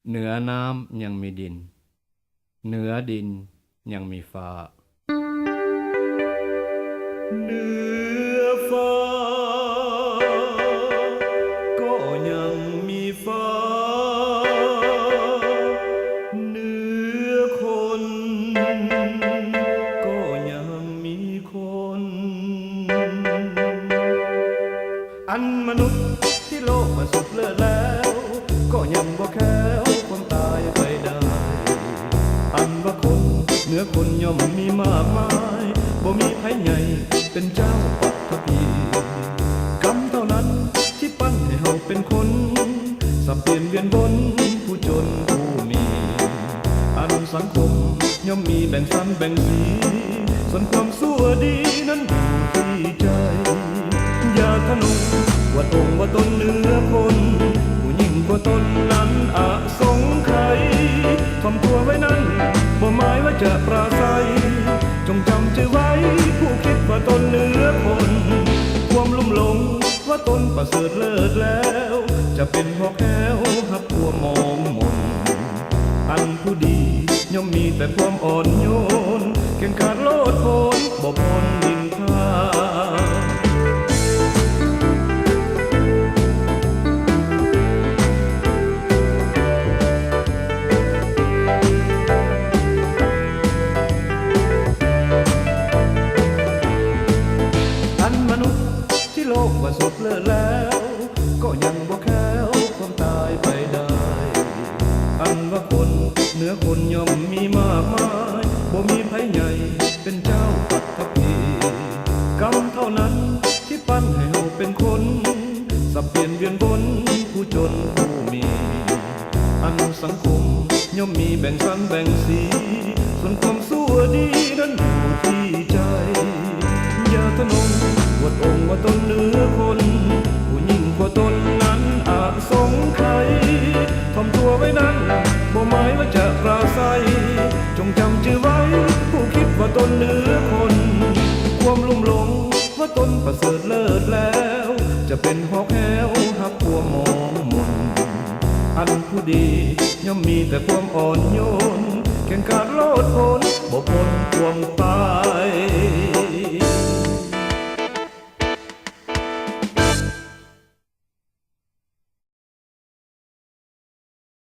เหนือน้ำยังมีดินเหนือดินยังมีฟ้าเหนือฟ้าก็ยังมีฟ้าเหนือคนก็ยังมีคนอันมนุษย์ที่โลกมาสุดเลิศแล้วก็ยังบ่แค้วความตายไปได้อันว่าคนเหนือคนย่อมมีมากมายบ่มีไผใหญ่เป็นเจ้าปัตภีกรรมเท่านั้นที่ปั้นให้เฮาเป็นคนสับเปลี่ยนเวียนวนผู้จนผู้มีอันสังคมย่อมมีแบ่งสันแบ่งสีส่วนความชั่วดีนั้นอยู่ที่ใจอย่าทะนงว่าตรงว่าตนเหนือคนผู้ยิ่งกว่าตนนั้นอาสงไขยทำตัวไว้นั้นบ่หมายว่าจะปราศัยจงจำชื่อไว้ผู้คิดว่าตนเหนือคนความลุ่มหลงว่าตนประเสริฐเลิศแล้วจะเป็นหอกแก้วหับตัวมองมนอันผู้ดีย่อมมีแต่ความอ่อนโยนเก่งกาจโลดโผนบ่พ้นดินทาโลกว่าสุดเลิศแล้วก็ยังบ่แค้วความตายไปได้อันว่าคนเหนือคนย่อมมีมากมายบ่มีไผใหญ่เป็นเจ้าปัตภีกรรมเท่านั้นที่ปั้นให้เฮาเป็นคนสับเปลี่ยนเวียนวนผู้จนผู้มีอันสังคมย่อมมีแบ่งสันแบ่งสีส่วนความชั่วดีนั้นอยู่ที่ใจอย่าทะนงว่าตรงว่าตนเหนือคนผู้ยิ่งกว่าตนนั้นอาจสงไขยทำตัวไว้นั้นบ่หมายว่าจะปราศัยจงจำชื่อไว้ผู้คิดว่าตนเหนือคนความลุ่มหลงว่าตนประเสริฐเลิศแล้วจะเป็นหอกแก้วหักตัวมองมนอันผู้ดีย่อมมีแต่ความอ่อนโยนเก่งกา